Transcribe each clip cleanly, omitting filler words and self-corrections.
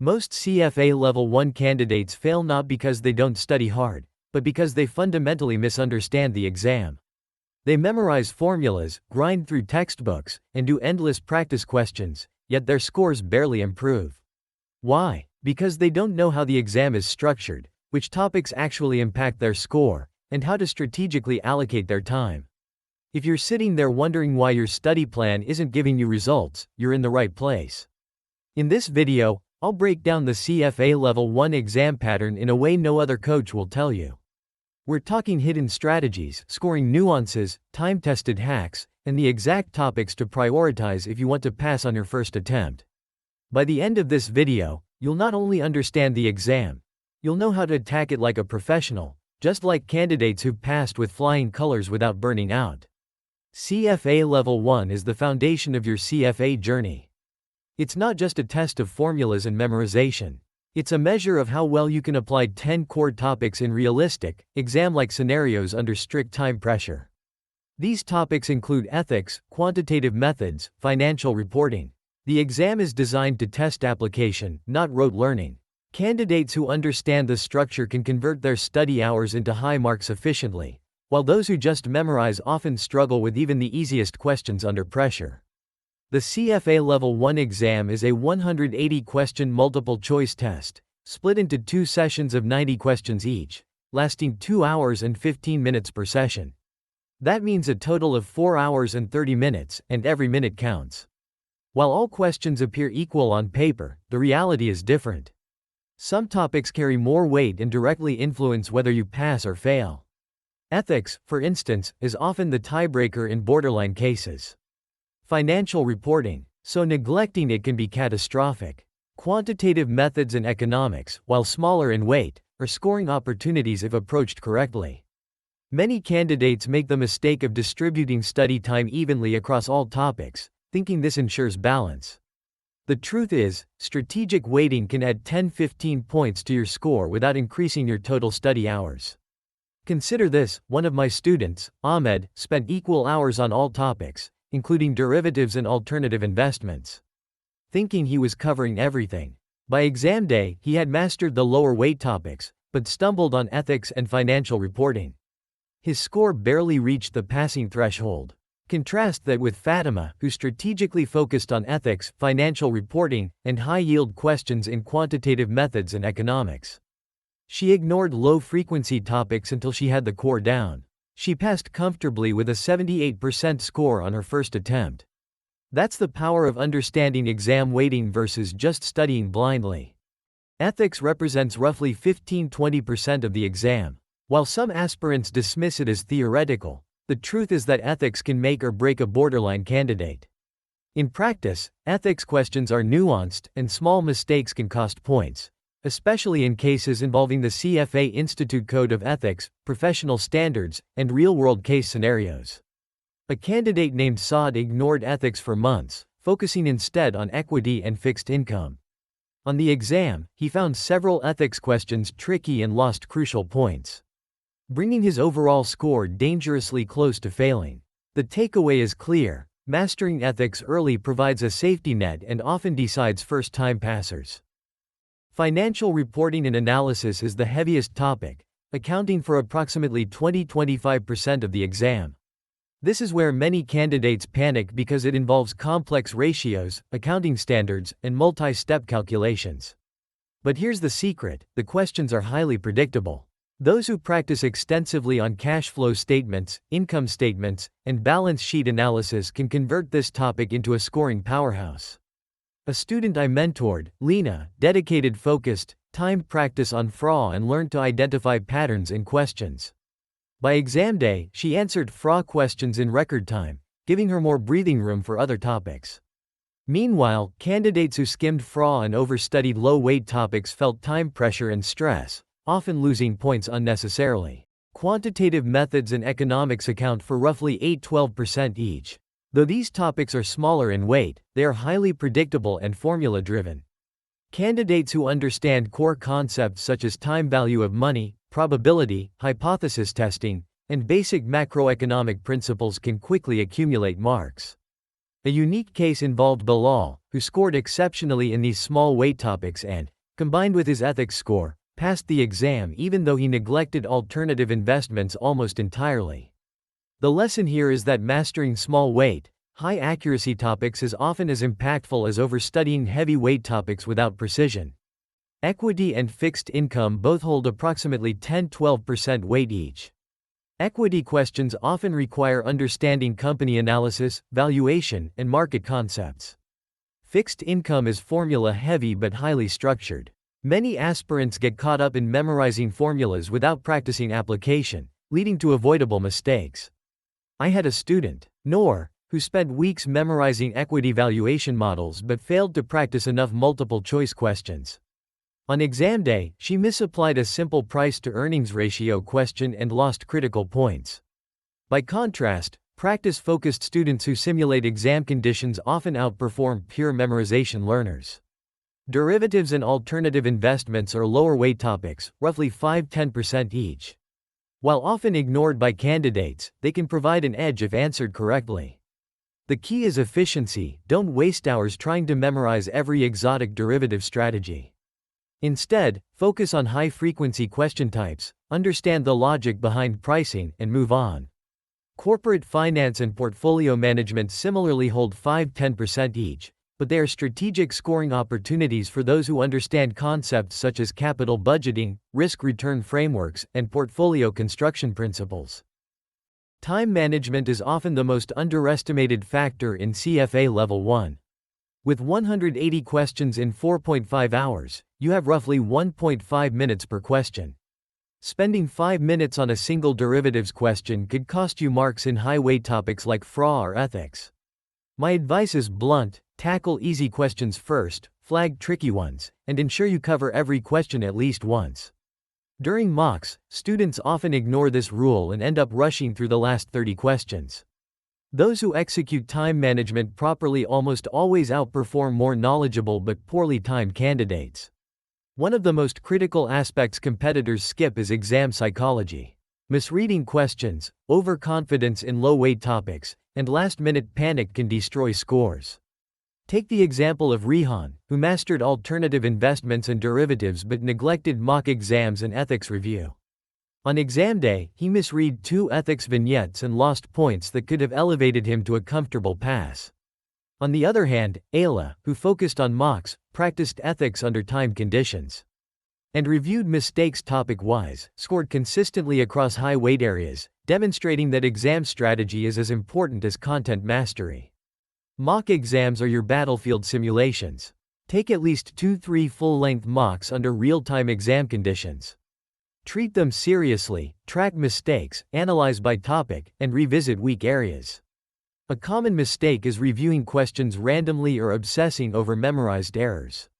Most CFA Level 1 candidates fail not because they don't study hard, but because they fundamentally misunderstand the exam. They memorize formulas, grind through textbooks, and do endless practice questions, yet their scores barely improve. Why? Because they don't know how the exam is structured, which topics actually impact their score, and how to strategically allocate their time. If you're sitting there wondering why your study plan isn't giving you results, you're in the right place. In this video, I'll break down the CFA Level 1 exam pattern in a way no other coach will tell you. We're talking hidden strategies, scoring nuances, time-tested hacks, and the exact topics to prioritize if you want to pass on your first attempt. By the end of this video, you'll not only understand the exam, you'll know how to attack it like a professional, just like candidates who've passed with flying colors without burning out. CFA Level 1 is the foundation of your CFA journey. It's not just a test of formulas and memorization. It's a measure of how well you can apply 10 core topics in realistic, exam-like scenarios under strict time pressure. These topics include ethics, quantitative methods, financial reporting. The exam is designed to test application, not rote learning. Candidates who understand the structure can convert their study hours into high marks efficiently, while those who just memorize often struggle with even the easiest questions under pressure. The CFA Level 1 exam is a 180-question multiple-choice test, split into 2 sessions of 90 questions each, lasting 2 hours and 15 minutes per session. That means a total of 4 hours and 30 minutes, and every minute counts. While all questions appear equal on paper, the reality is different. Some topics carry more weight and directly influence whether you pass or fail. Ethics, for instance, is often the tiebreaker in borderline cases. Financial reporting, so neglecting it can be catastrophic. Quantitative methods and economics, while smaller in weight, are scoring opportunities if approached correctly. Many candidates make the mistake of distributing study time evenly across all topics, thinking this ensures balance. The truth is, strategic weighting can add 10-15 points to your score without increasing your total study hours. Consider this: one of my students, Ahmed, spent equal hours on all topics, including derivatives and alternative investments, thinking he was covering everything. By exam day, he had mastered the lower weight topics, but stumbled on ethics and financial reporting. His score barely reached the passing threshold. Contrast that with Fatima, who strategically focused on ethics, financial reporting, and high-yield questions in quantitative methods and economics. She ignored low-frequency topics until she had the core down. She passed comfortably with a 78% score on her first attempt. That's the power of understanding exam weighting versus just studying blindly. Ethics represents roughly 15-20% of the exam. While some aspirants dismiss it as theoretical, the truth is that ethics can make or break a borderline candidate. In practice, ethics questions are nuanced, and small mistakes can cost points, especially in cases involving the CFA Institute Code of Ethics, professional standards, and real-world case scenarios. A candidate named Saad ignored ethics for months, focusing instead on equity and fixed income. On the exam, he found several ethics questions tricky and lost crucial points, bringing his overall score dangerously close to failing. The takeaway is clear: mastering ethics early provides a safety net and often decides first-time passers. Financial reporting and analysis is the heaviest topic, accounting for approximately 20-25% of the exam. This is where many candidates panic because it involves complex ratios, accounting standards, and multi-step calculations. But here's the secret: the questions are highly predictable. Those who practice extensively on cash flow statements, income statements, and balance sheet analysis can convert this topic into a scoring powerhouse. A student I mentored, Lena, dedicated focused, timed practice on FRA and learned to identify patterns in questions. By exam day, she answered FRA questions in record time, giving her more breathing room for other topics. Meanwhile, candidates who skimmed FRA and overstudied low-weight topics felt time pressure and stress, often losing points unnecessarily. Quantitative methods and economics account for roughly 8-12% each. Though these topics are smaller in weight, they are highly predictable and formula-driven. Candidates who understand core concepts such as time value of money, probability, hypothesis testing, and basic macroeconomic principles can quickly accumulate marks. A unique case involved Bilal, who scored exceptionally in these small weight topics and, combined with his ethics score, passed the exam even though he neglected alternative investments almost entirely. The lesson here is that mastering small weight, high accuracy topics is often as impactful as overstudying heavy weight topics without precision. Equity and fixed income both hold approximately 10–12% weight each. Equity questions often require understanding company analysis, valuation, and market concepts. Fixed income is formula-heavy but highly structured. Many aspirants get caught up in memorizing formulas without practicing application, leading to avoidable mistakes. I had a student, Noor, who spent weeks memorizing equity valuation models but failed to practice enough multiple-choice questions. On exam day, she misapplied a simple price-to-earnings ratio question and lost critical points. By contrast, practice-focused students who simulate exam conditions often outperform pure memorization learners. Derivatives and alternative investments are lower-weight topics, roughly 5–10% each. While often ignored by candidates, they can provide an edge if answered correctly. The key is efficiency. Don't waste hours trying to memorize every exotic derivative strategy. Instead, focus on high-frequency question types, understand the logic behind pricing, and move on. Corporate finance and portfolio management similarly hold 5–10% each, but they are strategic scoring opportunities for those who understand concepts such as capital budgeting, risk-return frameworks, and portfolio construction principles. Time management is often the most underestimated factor in CFA Level 1. With 180 questions in 4.5 hours, you have roughly 1.5 minutes per question. Spending 5 minutes on a single derivatives question could cost you marks in high-weight topics like FRA or ethics. My advice is blunt: tackle easy questions first, flag tricky ones, and ensure you cover every question at least once. During mocks, students often ignore this rule and end up rushing through the last 30 questions. Those who execute time management properly almost always outperform more knowledgeable but poorly timed candidates. One of the most critical aspects competitors skip is exam psychology. Misreading questions, overconfidence in low-weight topics, and last-minute panic can destroy scores. Take the example of Rehan, who mastered alternative investments and derivatives but neglected mock exams and ethics review. On exam day, he misread 2 ethics vignettes and lost points that could have elevated him to a comfortable pass. On the other hand, Ayla, who focused on mocks, practiced ethics under timed conditions, and reviewed mistakes topic-wise, scored consistently across high-weight areas, demonstrating that exam strategy is as important as content mastery. Mock exams are your battlefield simulations. Take at least 2–3 full-length mocks under real-time exam conditions. Treat them seriously, track mistakes, analyze by topic, and revisit weak areas. A common mistake is reviewing questions randomly or obsessing over memorized errors.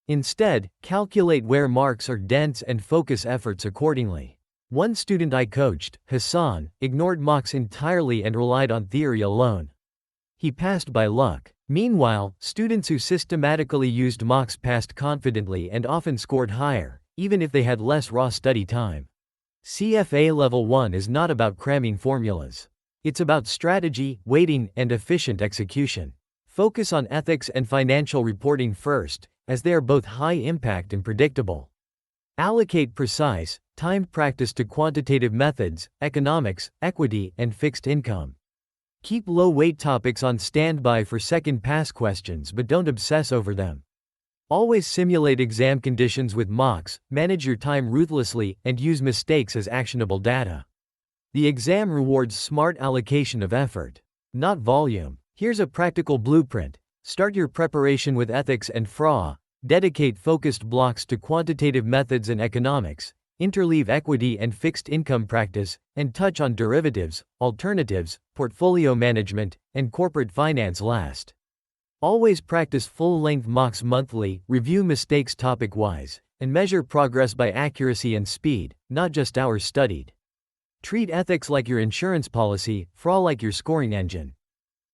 Instead, calculate where marks are dense and focus efforts accordingly. One student I coached, Hassan, ignored mocks entirely and relied on theory alone. He passed by luck. Meanwhile, students who systematically used mocks passed confidently and often scored higher, even if they had less raw study time. CFA Level 1 is not about cramming formulas. It's about strategy, weighting, and efficient execution. Focus on ethics and financial reporting first, as they are both high impact and predictable. Allocate precise, timed practice to quantitative methods, economics, equity, and fixed income. Keep low-weight topics on standby for second-pass questions but don't obsess over them. Always simulate exam conditions with mocks, manage your time ruthlessly, and use mistakes as actionable data. The exam rewards smart allocation of effort, not volume. Here's a practical blueprint. Start your preparation with ethics and FRA, dedicate focused blocks to quantitative methods and economics, interleave equity and fixed income practice, and touch on derivatives, alternatives, portfolio management, and corporate finance last. Always practice full-length mocks monthly, review mistakes topic-wise, and measure progress by accuracy and speed, not just hours studied. Treat ethics like your insurance policy, FRA like your scoring engine,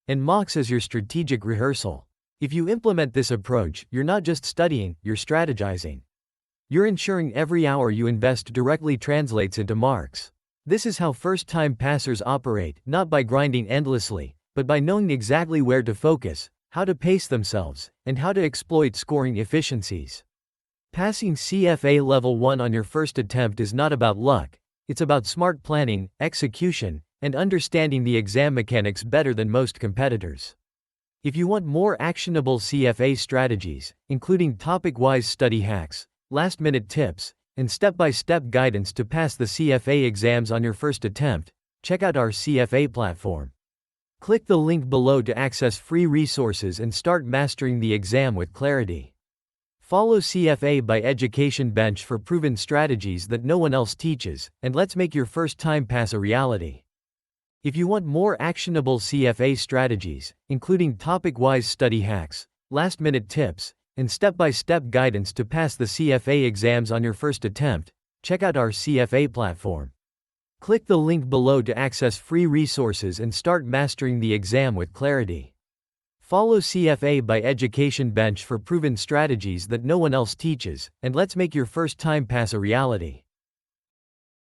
and mocks as your strategic rehearsal. If you implement this approach, you're not just studying, you're strategizing. You're ensuring every hour you invest directly translates into marks. This is how first-time passers operate, not by grinding endlessly, but by knowing exactly where to focus, how to pace themselves, and how to exploit scoring efficiencies. Passing CFA Level 1 on your first attempt is not about luck, it's about smart planning, execution, and understanding the exam mechanics better than most competitors. If you want more actionable CFA strategies, including topic-wise study hacks, last-minute tips, and step-by-step guidance to pass the CFA exams on your first attempt, check out our CFA platform. Click the link below to access free resources and start mastering the exam with clarity. Follow CFA by Education Bench for proven strategies that no one else teaches, and let's make your first time pass a reality. If you want more actionable CFA strategies, including topic-wise study hacks, last-minute tips, and step-by-step guidance to pass the CFA exams on your first attempt, check out our CFA platform. Click the link below to access free resources and start mastering the exam with clarity. Follow CFA by Education Bench for proven strategies that no one else teaches, and let's make your first time pass a reality.